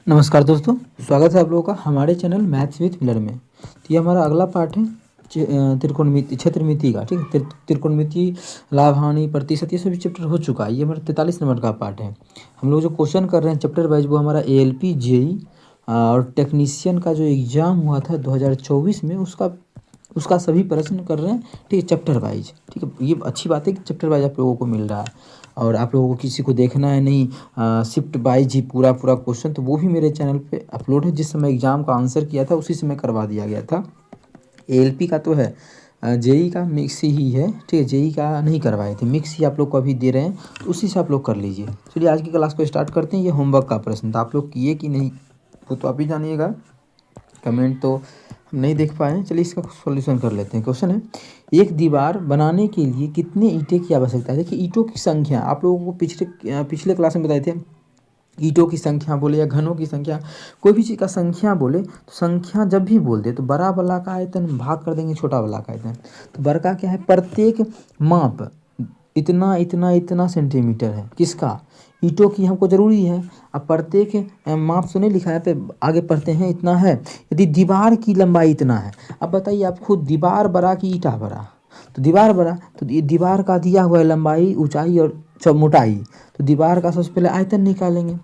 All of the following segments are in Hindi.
नमस्कार दोस्तों, स्वागत है आप लोगों का हमारे चैनल मैथ्स विथ मिलर में। तो ये हमारा अगला पार्ट है त्रिकोणमिति क्षेत्रमिति का। ठीक है, त्रिकोणमिति, लाभ हानि, प्रतिशत, ये सभी चैप्टर हो चुका है। ये हमारा 43 नंबर का पार्ट है। हम लोग जो क्वेश्चन कर रहे हैं चैप्टर वाइज वो हमारा ALP JEE और टेक्नीशियन का जो एग्ज़ाम हुआ था 2024 में उसका सभी प्रश्न कर रहे हैं। ठीक है, चैप्टर वाइज। ठीक है, ये अच्छी बात है कि चैप्टर वाइज आप लोगों को मिल रहा है और आप लोगों को किसी को देखना है नहीं शिफ्ट वाइज ही पूरा क्वेश्चन, तो वो भी मेरे चैनल पे अपलोड है। जिस समय एग्ज़ाम का आंसर किया था उसी समय करवा दिया गया था। ALP का तो है, JEE का मिक्स ही है। ठीक है, JEE का नहीं करवाए थे, मिक्स ही आप लोग को अभी दे रहे हैं, तो उसी से आप लोग कर लीजिए। चलिए आज की क्लास को स्टार्ट करते हैं। ये होमवर्क का प्रश्न था, आप लोग किए कि नहीं वो तो आप ही जानिएगा, कमेंट तो हम नहीं देख पाए हैं। चलिए इसका सॉल्यूशन कर लेते हैं। क्वेश्चन है, एक दीवार बनाने के लिए कितने ईंटें की आवश्यकता है। देखिए ईंटों की संख्या आप लोगों को पिछले क्लास में बताए थे। ईंटों की संख्या बोले या घनों की संख्या, कोई भी चीज़ का संख्या बोले तो संख्या जब भी बोलते तो बड़ा वाला का आयतन भाग कर देंगे छोटा वाला का आयतन। तो बड़ा का क्या है, प्रत्येक माप इतना इतना इतना सेंटीमीटर है। किसका, ईंटों की हमको ज़रूरी है। अब प्रत्येक माप से नहीं लिखा है, पे आगे पढ़ते हैं इतना है। यदि दीवार की लंबाई इतना है, अब बताइए आप खुद, दीवार बड़ा कि ईंटा बड़ा। तो दीवार बड़ा, तो ये दीवार का दिया हुआ है लंबाई, ऊंचाई और मोटाई। तो दीवार का सबसे पहले आयतन निकालेंगे।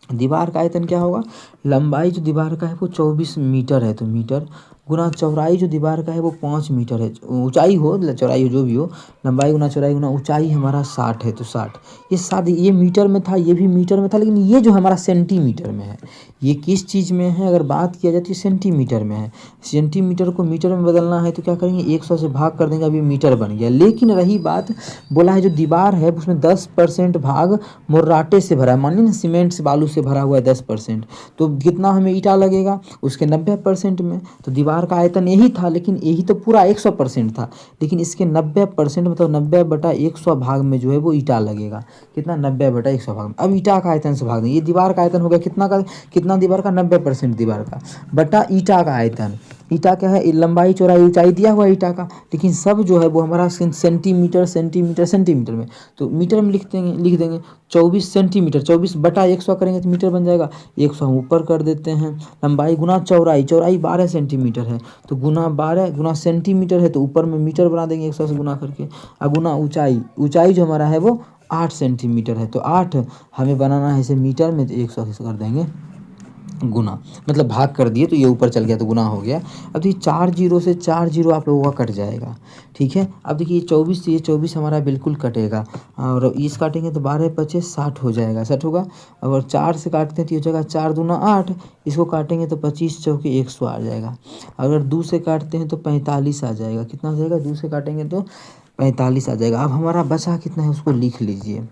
दीवार का आयतन क्या होगा, लंबाई जो दीवार का है वो 24 मीटर है, तो मीटर गुना चौड़ाई जो दीवार का है वो 5 मीटर है। ऊंचाई हो चौड़ाई हो जो भी हो, लंबाई गुना चौड़ाई गुना ऊंचाई हमारा 60 है, तो 60 ये 60 ये मीटर में था, ये भी मीटर में था, लेकिन ये जो हमारा सेंटीमीटर में है। ये किस चीज़ में है, अगर बात किया जाए तो सेंटीमीटर में है। सेंटीमीटर को मीटर में बदलना है तो क्या करेंगे, 100 से भाग कर देंगे, अभी मीटर बन गया। लेकिन रही बात, बोला है जो दीवार है उसमें 10% भाग मुर्राटे से भरा है। मान लीजिए सीमेंट से बालू से भरा हुआ है 10%, तो कितना हमें ईंटा लगेगा उसके 90% में। तो दीवार का आयतन यही था, लेकिन यही तो पूरा 100% था, लेकिन इसके 90% मतलब 90/100 भाग में जो है वो ईंटा लगेगा। कितना, 90/100 भाग में। अब ईंटा का आयतन से भाग देंगे, ये दीवार का आयतन हो गया कितना दीवार का, 90% दीवार का बटा ईंटा का आयतन। ईंटा क्या है, लंबाई चौड़ाई ऊंचाई दिया हुआ ईंटा का, लेकिन सब जो है वो हमारा सेंटीमीटर सेंटीमीटर सेंटीमीटर में, तो मीटर में लिख देंगे 24 सेंटीमीटर। 24/100 करेंगे तो मीटर बन जाएगा। 100 हम ऊपर कर देते हैं, लंबाई गुना चौड़ाई, चौड़ाई 12 सेंटीमीटर है, तो गुना 12 गुना सेंटीमीटर है, तो ऊपर में मीटर बना देंगे 100 से गुना करके। और गुना ऊंचाई, ऊंचाई जो हमारा है वो 8 सेंटीमीटर है, तो 8 हमें बनाना है इसे मीटर में, तो 100 से कर देंगे गुना, मतलब भाग कर दिए तो ये ऊपर चल गया तो गुना हो गया। अब देखिए 4 जीरो से 4 जीरो आप लोगों का कट जाएगा। ठीक है, अब देखिए 24 से ये 24 हमारा बिल्कुल कटेगा, और इस काटेंगे तो 12×5 60 हो जाएगा, 60 होगा। अगर 4 से काटते हैं तो ये हो जाएगा 4 दूना 8, इसको काटेंगे तो 25 चौके 100 आ जाएगा। अगर 2 से काटते हैं तो 45 आ जाएगा। कितना आ जाएगा, 2 से काटेंगे तो 45 आ जाएगा। अब हमारा बचा कितना है उसको लिख लीजिए।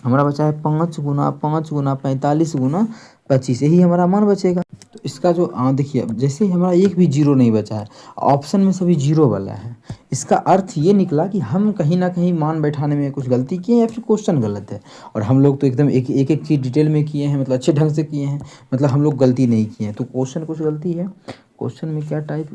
हमारा बचा है 5 गुना 5 गुना 45 गुना 25, यही हमारा मान बचेगा। तो इसका जो देखिए, अब जैसे ही हमारा एक भी जीरो नहीं बचा है, ऑप्शन में सभी जीरो वाला है, इसका अर्थ ये निकला कि हम कहीं ना कहीं मान बैठाने में कुछ गलती किए या फिर क्वेश्चन गलत है। और हम लोग तो एकदम एक एक चीज़ डिटेल में किए हैं, मतलब अच्छे ढंग से किए हैं, मतलब हम लोग गलती नहीं किए हैं। तो क्वेश्चन कुछ गलती है, क्वेश्चन में क्या टाइप,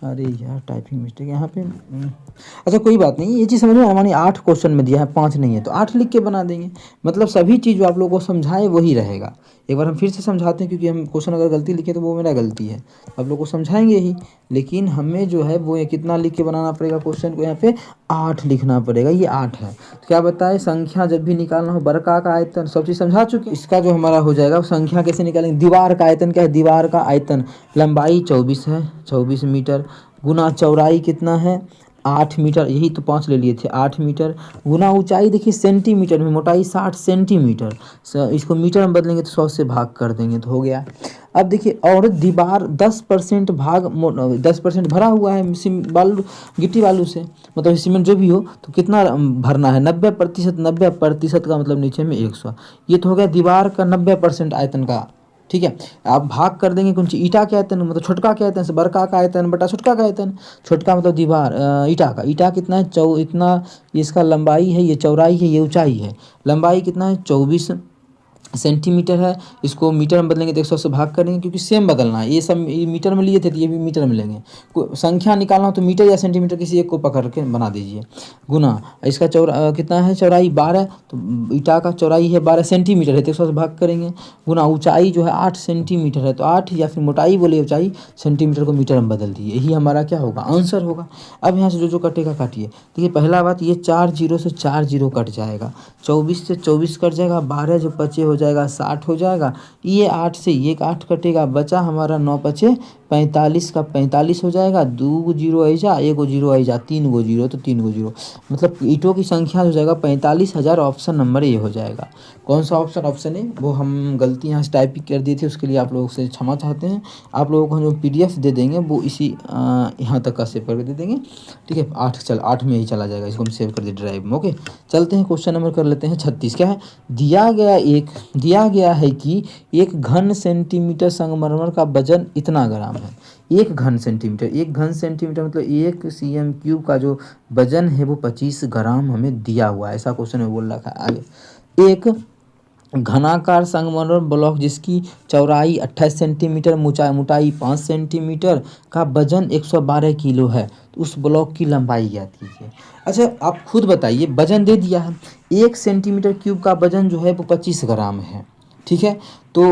अरे यार टाइपिंग मिस्टेक यहाँ पे। अच्छा कोई बात नहीं, ये चीज़ समझ में, मानिए 8 क्वेश्चन में दिया है, 5 नहीं है, तो 8 लिख के बना देंगे। मतलब सभी चीज़ जो आप लोगों को समझाए वही रहेगा। एक बार हम फिर से समझाते हैं, क्योंकि हम क्वेश्चन अगर गलती लिखे तो वो मेरा गलती है, आप लोग को समझाएंगे ही, लेकिन हमें जो है वो कितना लिख के बनाना पड़ेगा क्वेश्चन को, यहाँ पे 8 लिखना पड़ेगा। ये 8 है, तो क्या बताए, संख्या जब भी निकालना हो, बरका का आयतन सब चीज़ समझा चुके। इसका जो हमारा हो जाएगा संख्या कैसे निकालेंगे, दीवार का आयतन क्या है, दीवार का आयतन लंबाई 24 है, 24 मीटर, गुना चौड़ाई कितना है 8 मीटर, यही तो 5 ले लिए थे, 8 मीटर, गुना ऊंचाई देखिए सेंटीमीटर में, मोटाई 60 सेंटीमीटर, इसको मीटर में बदलेंगे तो 100 से भाग कर देंगे तो हो गया। अब देखिए, और दीवार 10% भाग 10% भरा हुआ है बालू, गिट्टी बालू से, मतलब सीमेंट जो भी हो, तो कितना भरना है, 90%, 90% का मतलब नीचे में 100। ये तो हो गया दीवार का 90% आयतन का। ठीक है, आप भाग कर देंगे कौन सी, ईंटा के आयतन मतलब छोटका के आयतन से, बड़का का आयतन बटा छोटका का आयतन। छोटका मतलब दीवार ईंटा का, ईंटा कितना है, इतना, ये इसका लंबाई है, ये चौड़ाई है, ये ऊंचाई है। लंबाई कितना है 24 सेंटीमीटर है, इसको मीटर में बदलेंगे तो 100 से भाग करेंगे क्योंकि सेम बदलना है। ये सब ये मीटर में लिए थे तो ये भी मीटर में लेंगे। संख्या निकालना हो तो मीटर या सेंटीमीटर किसी एक को पकड़ के बना दीजिए। गुना इसका कितना है, चौड़ाई 12, तो ईटा का चौड़ाई है 12 सेंटीमीटर है तो 100 से भाग करेंगे। गुना ऊंचाई जो है 8 सेंटीमीटर है तो 8 या फिर मोटाई बोले ऊंचाई सेंटीमीटर को मीटर में बदल दिए, यही हमारा क्या होगा, आंसर होगा। अब यहाँ से जो जो कटेगा काटिए। देखिए पहला बात, ये 4 जीरो से 4 जीरो कट जाएगा, 24 से 24 कट जाएगा, 12 जो बचे हो जाएगा 60 हो जाएगा, ये 8 से ये 8 कटेगा, बचा हमारा 9 बचे 45 का 45 हो जाएगा, 2 जीरो ऐजा 1 जीरो ऐजा 3 गो जीरो तो 3 गो जीरो, मतलब ईंटों की संख्या हो जाएगा 45,000। ऑप्शन नंबर ये हो जाएगा। कौन सा ऑप्शन, ऑप्शन ए। वो हम गलती यहाँ से टाइप कर दिए थे, उसके लिए आप लोगों से क्षमा चाहते हैं। आप लोगों को जो PDF दे देंगे वो इसी यहाँ तक का सेव करके दे देंगे, ठीक है। 8 में ही चला जाएगा, इसको हम सेव कर दे ड्राइव में। ओके, चलते हैं क्वेश्चन नंबर कर लेते हैं 36। क्या है, दिया गया है कि एक घन सेंटीमीटर संगमरमर का वजन इतना ग्राम है। एक घन सेंटीमीटर मतलब 1 cm³ का जो वजन है वो 25 ग्राम हमें दिया हुआ है, ऐसा क्वेश्चन में बोल रखा है। आगे, एक घनाकार संगमरमर ब्लॉक जिसकी चौड़ाई 28 सेंटीमीटर, मोटाई 5 सेंटीमीटर का वजन 112 किलो है, तो उस ब्लॉक की लंबाई ज्ञात कीजिए। अच्छा आप खुद बताइए, वजन दे दिया है, 1 सेंटीमीटर³ का वजन जो है वो 25 ग्राम है, ठीक है। तो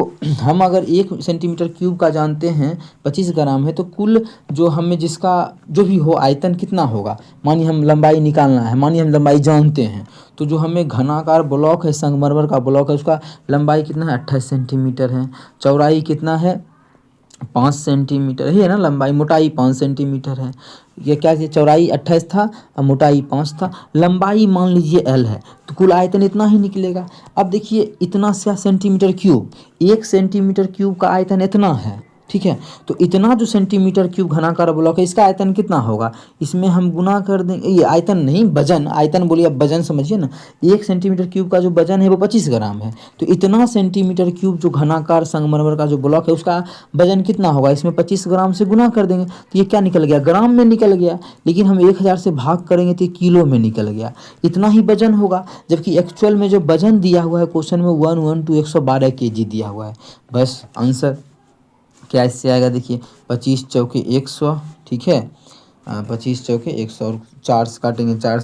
हम अगर 1 सेंटीमीटर³ का जानते हैं 25 ग्राम है, तो कुल जो हमें जिसका जो भी हो आयतन कितना होगा, मानिए हम लंबाई निकालना है, मानिए हम लंबाई जानते हैं, तो जो हमें घनाकार ब्लॉक है, संगमरमर का ब्लॉक है, उसका लंबाई कितना है 28 सेंटीमीटर है, चौड़ाई कितना है 5 सेंटीमीटर है ना, लंबाई, मोटाई 5 सेंटीमीटर है। ये क्या है, चौड़ाई 28 था और मोटाई 5 था, लंबाई मान लीजिए L है, तो कुल आयतन इतना ही निकलेगा। अब देखिए इतना सा सेंटीमीटर³, 1 सेंटीमीटर³ का आयतन इतना है, ठीक है। तो इतना जो सेंटीमीटर³ घनाकार ब्लॉक है, इसका आयतन कितना होगा, इसमें हम गुना कर देंगे, ये आयतन नहीं वजन, आयतन बोलिए अब वजन समझिए ना। 1 सेंटीमीटर³ का जो वजन है वो 25 ग्राम है, तो इतना सेंटीमीटर³ जो घनाकार संगमरमर का जो ब्लॉक है उसका वजन कितना होगा, इसमें 25 ग्राम से गुना कर देंगे तो ये क्या निकल गया, ग्राम में निकल गया। लेकिन हम 1000 से भाग करेंगे तो किलो में निकल गया, इतना ही वजन होगा। जबकि एक्चुअल में जो वजन दिया हुआ है क्वेश्चन में 112 kg दिया हुआ है। बस आंसर क्या इससे आएगा, देखिए 25 चौके 100, ठीक है, 25 चौके 100 और 4 से काटेंगे, 4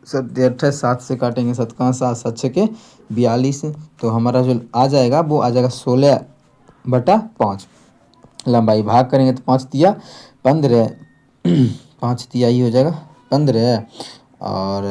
7 28, 7 से काटेंगे 7 का 7, 7 छके 42, तो हमारा जो आ जाएगा वो आ जाएगा 16/5। लंबाई भाग करेंगे तो 5 दिया 15, 5 दिया ही हो जाएगा 15 और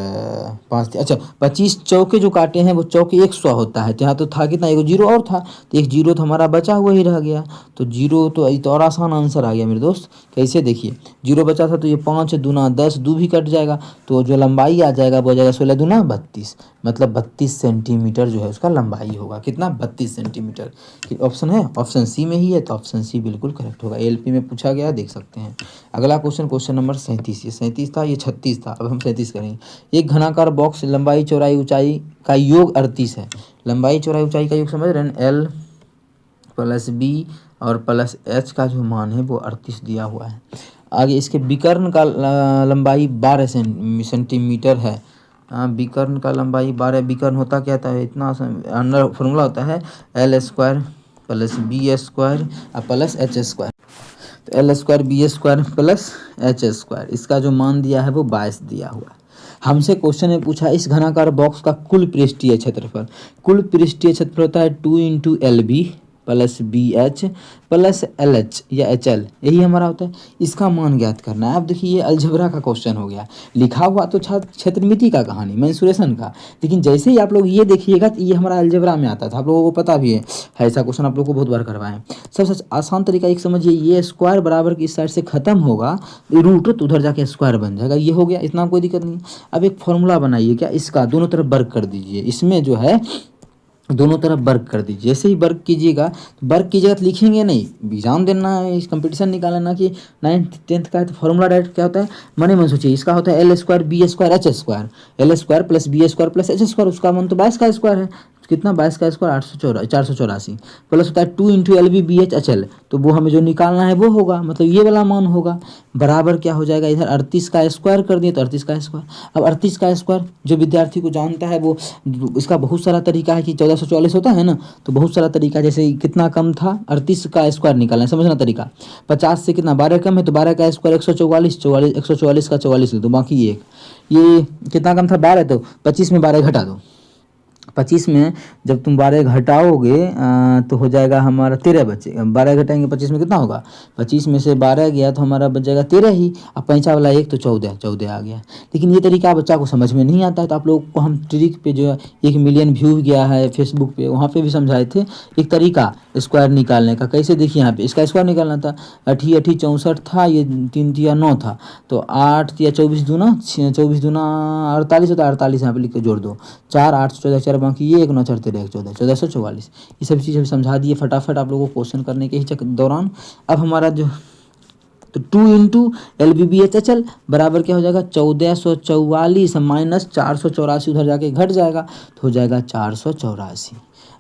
5 दिया। अच्छा 25 चौके जो काटे हैं वो चौके 100 होता है, तो यहाँ तो था कितना, 1 जीरो और था, तो 1 जीरो तो हमारा बचा हुआ ही रह गया, तो जीरो तो ये तो और आसान आंसर आ गया मेरे दोस्त। कैसे, देखिए जीरो बचा था तो ये 5 दूना 10, 2 भी कट जाएगा, तो जो लंबाई आ जाएगा वो आ जाएगा 16 दूना 32, मतलब 32 सेंटीमीटर जो है उसका लंबाई होगा। कितना, 32 सेंटीमीटर। ऑप्शन है, ऑप्शन सी में ही है, तो ऑप्शन सी बिल्कुल करेक्ट होगा। LP में पूछा गया, देख सकते हैं। अगला क्वेश्चन, क्वेश्चन नंबर 37। ये 37 था, ये 36 था, अब हम 37 करेंगे। एक घनाकार बॉक्स लंबाई चौड़ाई ऊंचाई का योग 38 है। लंबाई चौड़ाई ऊंचाई का योग समझ रहे हैं, L + B और +H का जो मान है वो 38 दिया हुआ है। आगे इसके विकर्ण का लंबाई 12 सेंटीमीटर है। विकर्ण का लंबाई 12, विकर्ण होता क्या था, इतना अंडर फॉर्मूला होता है L² + B² और +H²। तो L² B² +H², इसका जो मान दिया है वो 22 दिया हुआ है। हमसे क्वेश्चन में पूछा इस घनाकार बॉक्स का कुल पृष्ठीय क्षेत्रफल होता है 2 × LB + BH + LH या HL, यही हमारा होता है। इसका मान ज्ञात करना है। अब देखिए ये अलजेब्रा का क्वेश्चन हो गया, लिखा हुआ तो क्षेत्रमिति का कहानी मेंसुरेशन का, लेकिन जैसे ही आप लोग ये देखिएगा तो ये हमारा अलजेब्रा में आता था, आप लोगों को पता भी है ऐसा क्वेश्चन आप लोग को बहुत बार करवाएं। सबसे आसान तरीका एक समझिए, ये स्क्वायर बराबर की इस साइड से खत्म होगा, रूट तो उधर जाके स्क्वायर बन जाएगा, ये हो गया, इतना कोई दिक्कत नहीं। अब एक फॉर्मूला बनाइए, क्या, इसका दोनों तरफ वर्ग कर दीजिए, इसमें जो है दोनों तरफ वर्ग कर दीजिए। जैसे ही वर्ग कीजिएगा तो लिखेंगे नहीं, एग्जाम देना है, कंपटीशन निकालना कि 9th 10th का है, तो फॉर्मूला डायरेक्ट क्या होता है, मन सोचिए, इसका होता है L² B² H², L² + B² + H², उसका मान तो 22 का स्क्वायर है, कितना 22 का स्क्वायर 484 प्लस होता है 2 इंटू LBBH HL, तो वो हमें जो निकालना है वो होगा, मतलब ये वाला मान होगा। बराबर क्या हो जाएगा, इधर 38 का स्क्वायर कर दिए तो 38 का स्क्वायर। अब 38 का स्क्वायर जो विद्यार्थी को जानता है वो, इसका बहुत सारा तरीका है कि 1444 होता है ना, तो बहुत सारा तरीका, जैसे कितना कम था 38 का स्क्वायर निकालना है, समझना तरीका। 50 से कितना 12 कम है तो 12 का स्क्वायर 144, 144 का 44 लिख दो, बाकी एक, ये कितना कम था 12, तो 25 में 12 घटा दो। 25 में जब तुम 12 घटाओगे तो हो जाएगा हमारा 13 बचे। 12 घटाएंगे 25 में कितना होगा, 25 में से 12 गया तो हमारा बच जाएगा 13 ही। अब पैंचा वाला एक तो 14 आ गया। लेकिन ये तरीका बच्चा को समझ में नहीं आता है, तो आप लोग को हम ट्रिक पे जो 1 मिलियन व्यू गया है फेसबुक पे, वहाँ पे भी समझाए थे एक तरीका स्क्वायर निकालने का। कैसे, देखिए यहाँ पे इसका स्क्वायर निकालना था, 8 64 था, ये 3 तिया 9 था, तो 8 तिया 24 दूना 48 होता है, 48 यहाँ पे लिख के जोड़ दो, 4 8 14 4, बाकी ये 1 9 4 13 1 14 1444। ये सब चीज़ हम समझा दिए फटाफट आप लोगों को क्वेश्चन करने के ही दौरान। अब हमारा जो, तो 2 इंटू LBBHHL बराबर क्या हो जाएगा 1444 माइनस 484, उधर जाके घट जाएगा तो हो जाएगा 484।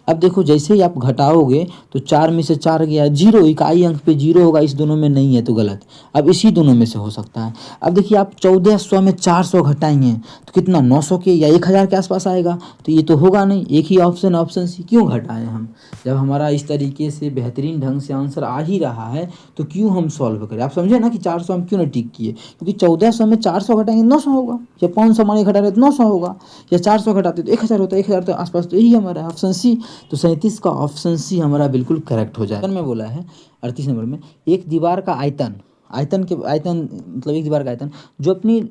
अब देखो जैसे ही आप घटाओगे तो 4 में से 4 गया 0, इकाई अंक पे 0 होगा, इस दोनों में नहीं है तो गलत। अब इसी दोनों में से हो सकता है। अब देखिए आप 1400 में 400 घटाएंगे तो कितना 900 के या 1000 के आसपास आएगा, तो ये तो होगा नहीं, एक ही ऑप्शन, ऑप्शन सी। क्यों घटाएं हम, जब हमारा इस तरीके से बेहतरीन ढंग से आंसर आ ही रहा है तो क्यों हम सॉल्व करें। आप समझे ना कि 400 हम क्यों नहीं टिक किए, क्योंकि 1400 में 400 घटाएंगे 900 होगा, या 500 माने घटा रहे तो 900 होगा, या 400 घटाते तो 1000 होता है, 1000 तो आसपास, तो यही हमारा ऑप्शन सी। तो 37 का ऑप्शन सी हमारा बिल्कुल करेक्ट हो जाएगा। में बोला है 38 नंबर में, एक दीवार का आयतन, आयतन मतलब एक दीवार का आयतन जो अपनी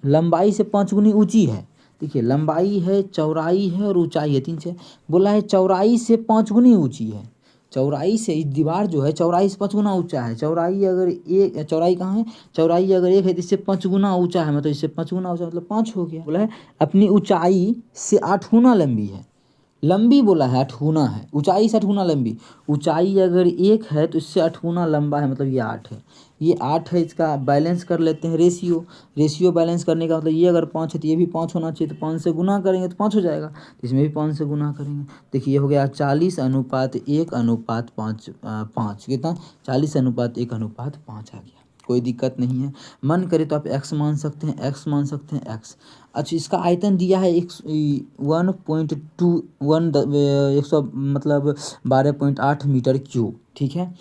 लंबाई से 5 गुनी ऊंची है। देखिए लंबाई है, चौड़ाई है और ऊंचाई है, 3 से बोला है चौड़ाई से 5 गुनी ऊंची है। चौड़ाई से, इस दीवार जो है चौड़ाई से 5 गुना ऊंचा है। चौड़ाई अगर एक, चौड़ाई कहाँ है, चौड़ाई अगर 1 है तो इससे 5 गुना ऊंचा है, मतलब इससे 5 गुना ऊंचा मतलब 5 हो गया। बोला है अपनी ऊंचाई से 8 गुना लंबी है, लंबी बोला है 8 गुना है, ऊंचाई से 8 गुना लंबी। ऊंचाई अगर 1 है तो इससे 8 गुना लंबा है, मतलब ये 8 है, ये 8 है। इसका बैलेंस कर लेते हैं, रेशियो बैलेंस करने का मतलब ये अगर 5 है तो ये भी 5 होना चाहिए, तो 5 से गुना करेंगे तो 5 हो जाएगा, तो इसमें भी 5 से गुना करेंगे। देखिए ये हो गया 40:1:5, कितना 40:1:5 आ गया। कोई दिक्कत नहीं है, मन करे तो आप x मान सकते हैं, x मान सकते हैं x। अच्छा इसका आयतन दिया है 1.1 मतलब 12.8 मीटर क्यूब, ठीक है।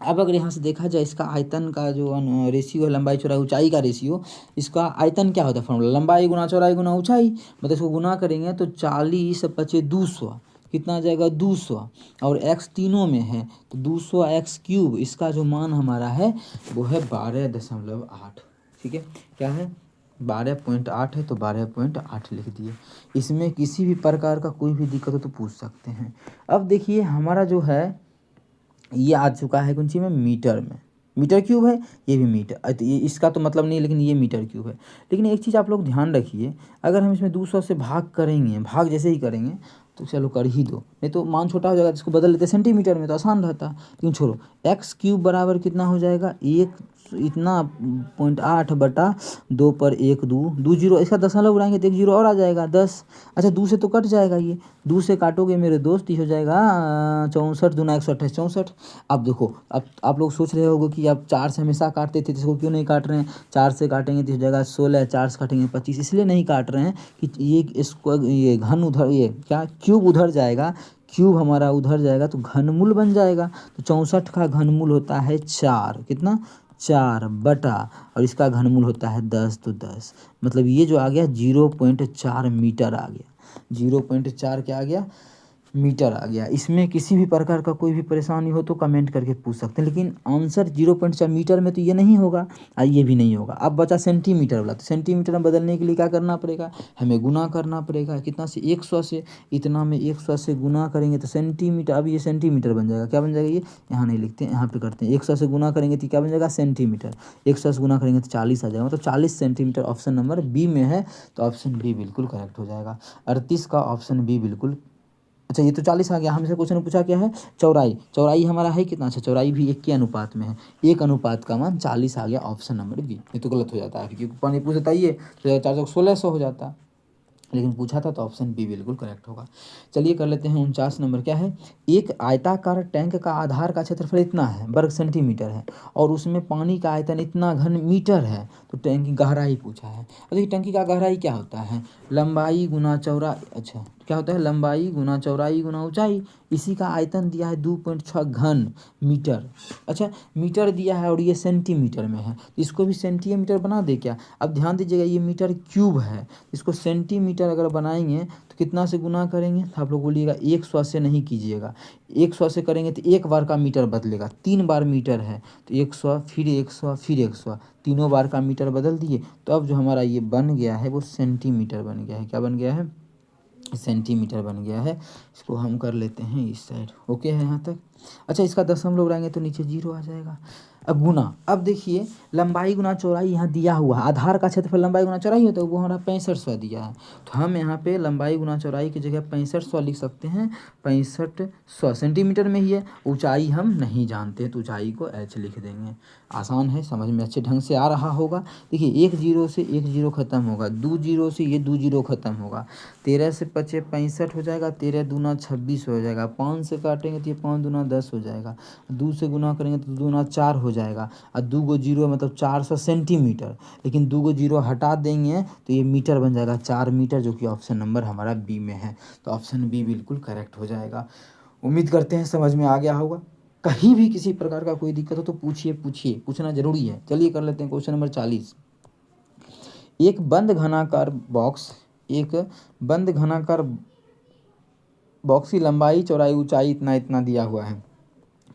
अब अगर यहाँ से देखा जाए इसका आयतन का जो रेशियो है, लंबाई चौड़ाई ऊंचाई का रेशियो, इसका आयतन क्या होता है फॉर्मूला, लंबाई गुना चौड़ाई गुना ऊंचाई, मतलब इसको गुना करेंगे तो 40 × 200 कितना आ जाएगा 200, और x तीनों में है तो 200x³, इसका जो मान हमारा है वो है 12.8, ठीक है। क्या है 12.8 है तो 12.8 लिख दिए। इसमें किसी भी प्रकार का कोई भी दिक्कत हो तो पूछ सकते हैं। अब देखिए हमारा जो है ये आ चुका है कुंची में मीटर में, मीटर क्यूब है, ये भी मीटर, तो ये इसका तो मतलब नहीं, लेकिन ये मीटर क्यूब है। लेकिन एक चीज़ आप लोग ध्यान रखिए, अगर हम इसमें 200 से भाग करेंगे, भाग जैसे ही करेंगे तो चलो कर ही दो, नहीं तो मान छोटा हो जाएगा, इसको बदल लेते सेंटीमीटर में तो आसान रहता। लेकिन छोड़ो, x³ बराबर कितना हो जाएगा, 1.8/2 पर 1 2 0, इसका दशमलव उड़ाएंगे तो 1 0 और आ जाएगा 10। अच्छा 2 से तो कट जाएगा, ये 2 से काटोगे मेरे दोस्त, ये हो जाएगा 64 दूना 128 64। अब देखो, अब आप लोग सोच रहे होगे कि आप 4 से हमेशा काटते थे तो इसको क्यों नहीं काट रहे हैं, 4 से काटेंगे तो हो जाएगा 16, 4 से काटेंगे 25, इसलिए नहीं काट रहे हैं कि ये इसको, ये घन उधर, ये क्या क्यूब उधर जाएगा, क्यूब हमारा उधर जाएगा तो घनमूल बन जाएगा। तो 64 का घनमूल होता है 4, कितना 4 बटा, और इसका घनमूल होता है 10, तो 10, मतलब ये जो आ गया 0.4 मीटर आ गया, 0.4 क्या आ गया मीटर आ गया। इसमें किसी भी प्रकार का कोई भी परेशानी हो तो कमेंट करके पूछ सकते हैं, लेकिन आंसर 0.4 मीटर में तो ये नहीं होगा और ये भी नहीं होगा। अब बचा सेंटीमीटर वाला, तो सेंटीमीटर में बदलने के लिए क्या करना पड़ेगा, हमें गुना करना पड़ेगा, कितना से 100 से, इतना में 100 से गुना करेंगे तो सेंटीमीटर, अब ये सेंटीमीटर बन जाएगा, क्या बन जाएगा, ये यहाँ नहीं लिखते हैं, यहाँ पे करते हैं, 100 से गुना करेंगे तो क्या बन जाएगा सेंटीमीटर, 100 से गुना करेंगे तो 40 आ जाएगा, मतलब 40 सेंटीमीटर ऑप्शन नंबर बी में है, तो ऑप्शन बी बिल्कुल करेक्ट हो जाएगा। 38 का ऑप्शन बी बिल्कुल। अच्छा ये तो 40 आ गया। हमसे क्वेश्चन में पूछा क्या है, चौड़ाई हमारा है कितना, अच्छा चौड़ाई भी 1 के अनुपात में है, 1 अनुपात का मान 40 आ गया, ऑप्शन नंबर बी। ये तो गलत हो जाता है क्योंकि पानी पूछता ही है तो 400 1600 हो जाता। लेकिन पूछा था तो ऑप्शन बी बिल्कुल करेक्ट होगा। चलिए कर लेते हैं 49 नंबर। क्या है? एक आयताकार टैंक का आधार का क्षेत्रफल इतना है, वर्ग सेंटीमीटर है, और उसमें पानी का आयतन इतना घन मीटर है, तो टैंक की गहराई पूछा है। और देखिए टंकी का गहराई क्या होता है? लंबाई गुना चौड़ाई, अच्छा क्या होता है? लंबाई गुना चौड़ाई गुना ऊंचाई। इसी का आयतन दिया है 2.6 घन मीटर। अच्छा मीटर दिया है और ये सेंटीमीटर में है, इसको भी सेंटीमीटर बना दे क्या? अब ध्यान दीजिएगा, ये मीटर क्यूब है, इसको सेंटीमीटर अगर बनाएंगे तो कितना से गुना करेंगे? तो आप लोग बोलिएगा 100 से नहीं कीजिएगा, 100 से करेंगे तो एक बार का मीटर बदलेगा, 3 बार मीटर है तो 100 फिर 100 फिर 100, तीनों बार का मीटर बदल दिए। तो अब जो हमारा ये बन गया है वो सेंटीमीटर बन गया है। क्या बन गया है? सेंटीमीटर बन गया है। इसको हम कर लेते हैं इस साइड। ओके है यहाँ तक? अच्छा इसका दशमलव लगाएंगे तो नीचे 0 आ जाएगा। अब गुना, अब देखिए लंबाई गुना चौड़ाई यहाँ दिया हुआ है, आधार का क्षेत्रफल लंबाई गुना चौड़ाई होता है, वो हमारा 6500 दिया है, तो हम यहाँ पे लंबाई गुना चौड़ाई की जगह 6500 लिख सकते हैं। 6500 सेंटीमीटर में ही है, ऊंचाई हम नहीं जानते तो ऊंचाई को h लिख देंगे। आसान है, समझ में अच्छे ढंग से आ रहा होगा। देखिए 1 0 से 1 0 खत्म होगा, 2 0 से ये 2 0 खत्म होगा, 13 से 5 65 हो जाएगा, 13 दूना 26 हो जाएगा, 5 से काटेंगे तो ये 5 दूना 10 हो जाएगा, 2 से गुना करेंगे तो 2 दूना 4 हो जाएगा, और 2 गो 0 मतलब 400 सेंटीमीटर, लेकिन 2 गो 0 हटा देंगे तो ये मीटर बन जाएगा, 4 मीटर, जो कि ऑप्शन नंबर हमारा बी में है। तो ऑप्शन बी बिल्कुल करेक्ट हो जाएगा। उम्मीद करते हैं समझ में आ गया होगा। कहीं भी किसी प्रकार का कोई दिक्कत हो तो पूछिए, पूछना जरूरी है। चलिए कर लेते हैं क्वेश्चन नंबर 40। एक बंद घनाकार बॉक्स की लंबाई चौड़ाई ऊंचाई इतना इतना दिया हुआ है।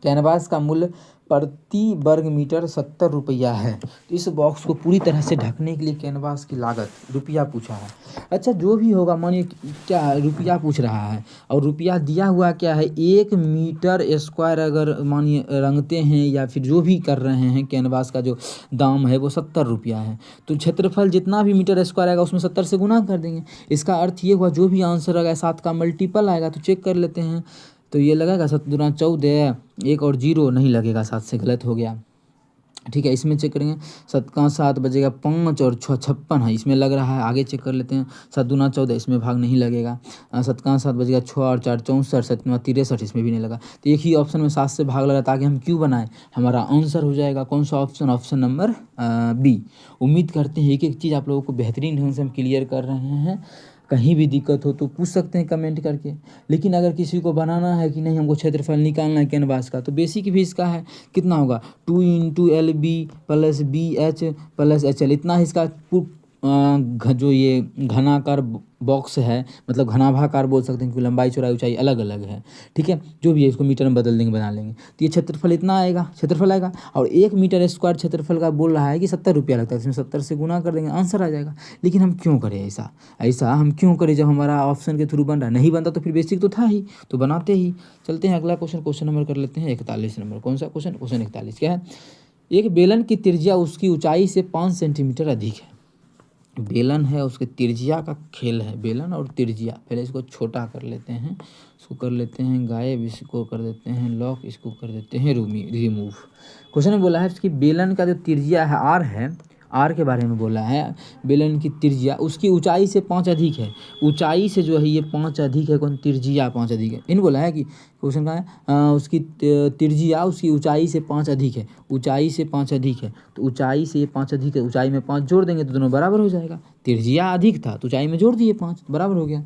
कैनवास का मूल्य प्रति वर्ग मीटर 70 रुपया है। तो इस बॉक्स को पूरी तरह से ढकने के लिए कैनवास की लागत रुपया पूछा है। अच्छा जो भी होगा, मानिए क्या रुपया पूछ रहा है और रुपया दिया हुआ क्या है, 1 मीटर स्क्वायर अगर मानिए रंगते हैं या फिर जो भी कर रहे हैं, कैनवास का जो दाम है वो 70 रुपया है। तो क्षेत्रफल जितना भी मीटर स्क्वायर आएगा उसमें 70 से गुना कर देंगे। इसका अर्थ ये हुआ जो भी आंसर आएगा 7 का मल्टीपल आएगा। तो चेक कर लेते हैं, तो ये लगेगा 7 दूना 14, 1 और 0 नहीं लगेगा, 7 से गलत हो गया। ठीक है, इसमें चेक करेंगे, 7 का 7 बजेगा 5 और 6 56 है, इसमें लग रहा है। आगे चेक कर लेते हैं, 7 दूना 14, इसमें भाग नहीं लगेगा। 7 का 7 बजेगा 6 और 4 64, 7 में 63, इसमें भी नहीं लगा। तो एक ही ऑप्शन में 7 से भाग लगा, ताकि हम क्यों बनाएं, हमारा आंसर हो जाएगा कौन सा ऑप्शन? Option number B. उम्मीद करते हैं एक एक चीज़ आप लोगों को बेहतरीन ढंग से हम क्लियर कर रहे हैं। कहीं भी दिक्कत हो तो पूछ सकते हैं कमेंट करके। लेकिन अगर किसी को बनाना है कि नहीं हमको क्षेत्रफल निकालना है कैनवास का, तो बेसिक भी इसका है, कितना होगा 2 × LB plus BH plus HL, इतना इसका जो ये घनाकार बॉक्स है, मतलब घनाभाकार बोल सकते हैं, क्योंकि लंबाई चौड़ाई ऊंचाई अलग अलग है। ठीक है, जो भी है इसको मीटर में बदल देंगे, बना लेंगे, तो ये क्षेत्रफल इतना आएगा, क्षेत्रफल आएगा। और 1 मीटर स्क्वायर क्षेत्रफल का बोल रहा है कि 70 रुपया लगता है, इसमें 70 से गुना कर देंगे, आंसर आ जाएगा। लेकिन हम क्यों करें ऐसा हम क्यों करें जब हमारा ऑप्शन के थ्रू बन रहा है? नहीं बनता तो फिर बेसिक तो था ही, तो बनाते ही। चलते हैं अगला क्वेश्चन नंबर कर लेते हैं 41 नंबर। कौन सा क्वेश्चन? क्वेश्चन 41 क्या है? एक बेलन की त्रिज्या उसकी ऊंचाई से 5 सेंटीमीटर अधिक है। बेलन है, उसके त्रिज्या का खेल है, बेलन और त्रिज्या। पहले इसको छोटा कर लेते हैं, इसको कर लेते हैं गायब, इसको कर देते हैं लॉक, इसको कर देते हैं रिमूव। क्वेश्चन में बोला है कि बेलन का जो त्रिज्या है आर है, आर के बारे में बोला है, बेलन की त्रिज्या उसकी ऊंचाई से 5 अधिक है। ऊंचाई से जो है ये 5 अधिक है, कौन? त्रिज्या 5 अधिक है। इन बोला है कि क्वेश्चन का है उसकी त्रिज्या उसकी ऊंचाई से 5 अधिक है, ऊंचाई से 5 अधिक है। तो ऊंचाई से ये 5 अधिक है, ऊंचाई में 5 जोड़ देंगे तो दोनों बराबर हो जाएगा। त्रिज्या अधिक था तो ऊंचाई में जोड़ दिए 5, बराबर हो गया।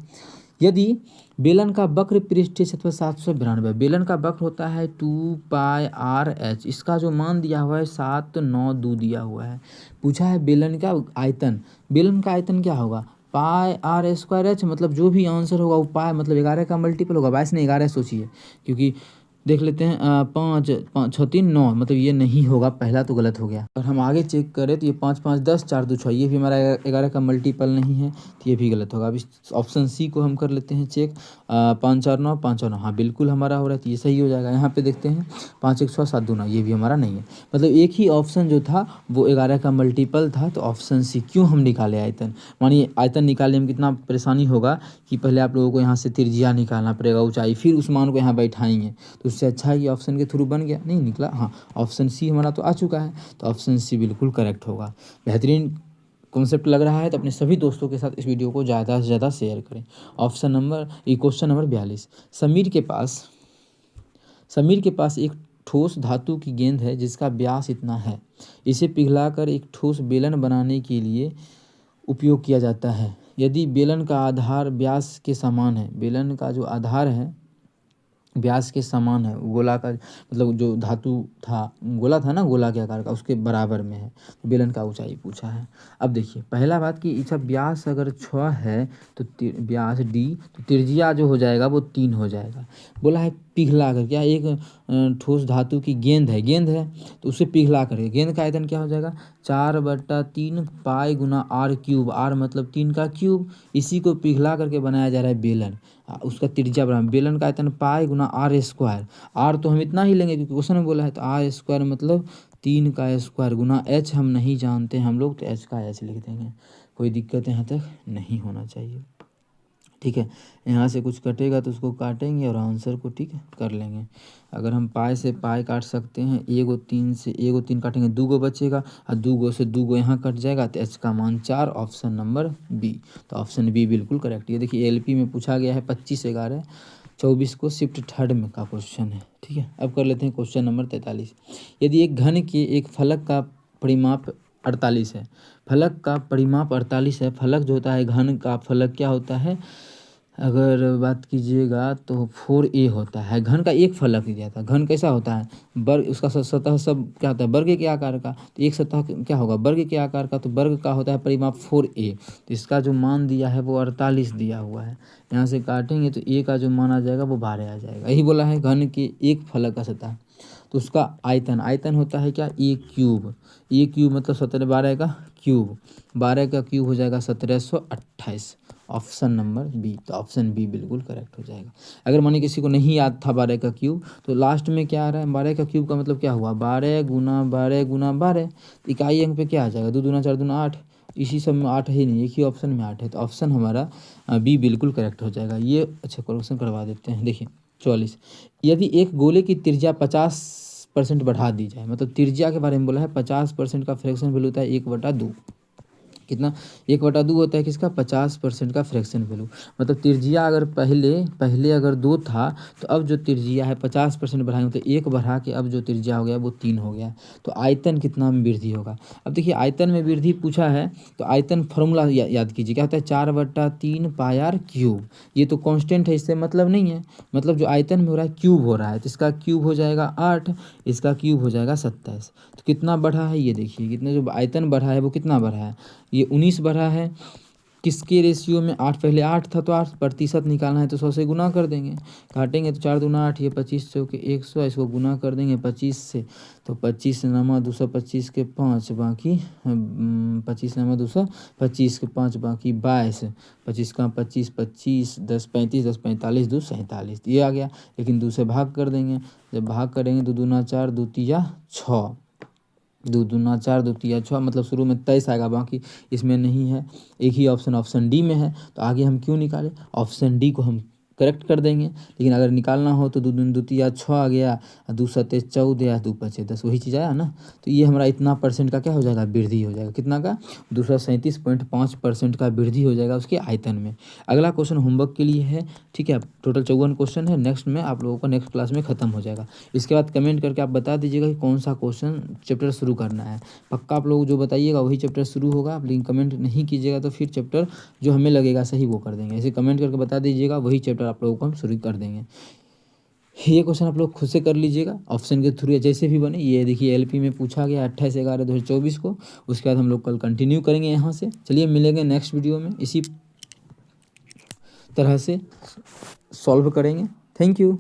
यदि बेलन का वक्र पृष्ठीय क्षेत्रफल 792, बेलन का वक्र होता है 2πRh, इसका जो मान दिया हुआ है 792 दिया हुआ है। पूछा है बेलन का आयतन, बेलन का आयतन क्या होगा? πr²h, मतलब जो भी आंसर होगा वो पाई मतलब 11 का मल्टीपल होगा। 22 ने 11 सोचिए, क्योंकि देख लेते हैं 5 5 6 3 9, मतलब ये नहीं होगा, पहला तो गलत हो गया। और हम आगे चेक करें तो ये 5 5 10 4 2 6, ये भी हमारा 11 का मल्टीपल नहीं है, तो ये भी गलत होगा। अब ऑप्शन सी को हम कर लेते हैं चेक, 5 4 9 5 और 9, हाँ बिल्कुल हमारा हो रहा है, तो ये सही हो जाएगा। यहाँ पे देखते हैं 5 1 6 7 2 9, ये भी हमारा नहीं है। मतलब एक ही ऑप्शन जो था वो 11 का मल्टीपल था, तो ऑप्शन सी। क्यों हम निकाले आयतन? मानिए आयतन निकालने में कितना परेशानी होगा कि पहले आप लोगों को यहाँ से त्रिज्या निकालना पड़ेगा, ऊंचाई, फिर उस मान को यहाँ बैठाएंगे, तो उससे अच्छा ही ऑप्शन के थ्रू बन गया, नहीं निकला। हाँ ऑप्शन सी हमारा तो आ चुका है, तो ऑप्शन सी बिल्कुल करेक्ट होगा। बेहतरीन कॉन्सेप्ट लग रहा है तो अपने सभी दोस्तों के साथ इस वीडियो को ज़्यादा से ज़्यादा शेयर करें। Question number 42। समीर के पास एक ठोस धातु की गेंद है जिसका व्यास इतना है। इसे पिघलाकर एक ठोस बेलन बनाने के लिए उपयोग किया जाता है। यदि बेलन का आधार व्यास के समान है, बेलन का जो आधार है व्यास के समान है, गोला का मतलब जो धातु था गोला था ना, गोला के आकार का, उसके बराबर में है, तो बेलन का ऊंचाई पूछा है। अब देखिए पहला बात कि इसका व्यास अगर 6 है तो व्यास d, तो त्रिज्या जो हो जाएगा वो 3 हो जाएगा। बोला है पिघला कर, क्या एक ठोस धातु की गेंद है तो उसे पिघला करके गेंद का आयतन क्या हो जाएगा 4/3 पाई गुना r क्यूब, r मतलब 3 का क्यूब। इसी को पिघला करके बनाया जा रहा है बेलन, उसका त्रिज्या बराबर बेलन का आयतन पाई गुना r स्क्वायर। r तो हम इतना ही लेंगे क्योंकि क्वेश्चन में बोला है, तो r स्क्वायर मतलब 3 का स्क्वायर गुना h हम नहीं जानते हम लोग, तो h का h लिख देंगे। कोई दिक्कत यहाँ तक नहीं होना चाहिए, ठीक है। यहाँ से कुछ कटेगा तो उसको काटेंगे और आंसर को ठीक कर लेंगे। अगर हम पाई से पाई काट सकते हैं, 1 से 1 काटेंगे 2 बचेगा, और 2 से 2 यहाँ कट जाएगा, तो एच का मान 4, ऑप्शन नंबर बी। तो ऑप्शन बी बिल्कुल करेक्ट। ये देखिए एलपी में पूछा गया है 25/11/24 को शिफ्ट थर्ड में का क्वेश्चन है, ठीक है। अब कर लेते हैं क्वेश्चन नंबर 43। यदि एक घन के एक फलक का परिमाप 48 है, फलक का परिमाप 48 है, फलक जो होता है घन का फलक क्या होता है, अगर बात कीजिएगा तो 4a होता है। घन का एक फलक दिया था, घन कैसा होता है वर्ग, उसका सतह सब क्या होता है वर्ग के आकार का, तो एक सतह क्या होगा वर्ग के आकार का, तो वर्ग का होता है परिमाप 4a। तो इसका जो मान दिया है वो 48 दिया हुआ है। यहाँ से काटेंगे तो a का जो मान आ जाएगा वो 12 आ जाएगा। यही बोला है घन के एक फलक का सतह, तो उसका आयतन होता है क्या a क्यूब, मतलब 12 का क्यूब, 12 का क्यूब हो जाएगा 1728, ऑप्शन नंबर बी। तो ऑप्शन बी बिल्कुल करेक्ट हो जाएगा। अगर मानिए किसी को नहीं याद था 12 का क्यूब, तो लास्ट में क्या आ रहा है 12 का क्यूब का मतलब क्या हुआ 12 गुना 12 गुना 12, इकाई अंक पे क्या आ जाएगा 2 दूना 4 दूना 8, इसी सब में 8 ही नहीं, एक ही ऑप्शन में 8 है, तो ऑप्शन हमारा बी बिल्कुल करेक्ट हो जाएगा। ये अच्छा क्वेश्चन करवा देते हैं। देखिए 44। यदि एक गोले की त्रिज्या 50% बढ़ा दी जाए, मतलब त्रिज्या के बारे में बोला है, 50% का फ्रैक्शन वैल्यू होता है 1/2। कितना 1/2 होता है किसका 50% का फ्रैक्शन वैल्यू। मतलब त्रिज्या अगर पहले अगर 2 था, तो अब जो त्रिज्या है 50% बढ़ाएंगे तो 1 बढ़ा के अब जो त्रिज्या हो गया वो 3 हो गया। तो आयतन कितना में वृद्धि होगा। अब देखिए आयतन में वृद्धि पूछा है, तो आयतन फॉर्मूला याद कीजिए क्या होता है 4/3 पाई r क्यूब। ये तो कांस्टेंट है, इससे मतलब नहीं है, मतलब जो आयतन में हो रहा है क्यूब हो रहा है, तो इसका क्यूब हो जाएगा 8, इसका क्यूब हो जाएगा 27। तो कितना बढ़ा है ये देखिए, कितना जो आयतन बढ़ा है वो कितना बढ़ा है, ये 19 बढ़ा है। किसके रेशियो में 8, पहले 8 था तो 8% निकालना है तो 100 से गुना कर देंगे, काटेंगे तो 4 दूना 8, ये 25 चौके 100, इसको गुना कर देंगे 25 से, तो 25 नमा 225 के 5 बाकी 25 नमा 225 के 5 बाकी 22, 25 का 25 25 10 35 10 45 2 47, ये आ गया। लेकिन 2 से भाग कर देंगे, जब भाग करेंगे 2 दूना 4 2 तिया 6, 2 दूना 4 2 तिया 6, मतलब शुरू में 23 आएगा, बाकी इसमें नहीं है। एक ही ऑप्शन डी में है, तो आगे हम क्यों निकालें, ऑप्शन डी को हम करेक्ट कर देंगे। लेकिन अगर निकालना हो तो 2 दूनी 2 तिया 6 आ गया, 2 सत्ते 14, 2 पचे 10, वही चीज़ आया ना। तो ये हमारा इतना परसेंट का क्या हो जाएगा वृद्धि हो जाएगा, कितना का 237.5% का वृद्धि हो जाएगा उसके आयतन में। अगला क्वेश्चन होमवर्क के लिए है, ठीक है। टोटल 54 क्वेश्चन है, नेक्स्ट में आप लोगों का नेक्स्ट क्लास में खत्म हो जाएगा। इसके बाद कमेंट करके आप बता दीजिएगा कि कौन सा क्वेश्चन चैप्टर शुरू करना है। पक्का आप लोग जो बताइएगा वही चैप्टर शुरू होगा, आप लेकिन कमेंट नहीं कीजिएगा तो फिर चैप्टर जो हमें लगेगा सही वो कर देंगे। ऐसे कमेंट करके बता दीजिएगा, वही चैप्टर आप लोगों को हम शुरू कर देंगे। ये क्वेश्चन आप लोग खुद से कर लीजिएगा ऑप्शन के थ्रू, जैसे भी बने। ये देखिए एलपी में पूछा गया 28/11/2024 को। उसके बाद हम लोग कल कंटिन्यू करेंगे यहाँ से। चलिए मिलेंगे नेक्स्ट वीडियो में, इसी तरह से सॉल्व करेंगे। Thank you.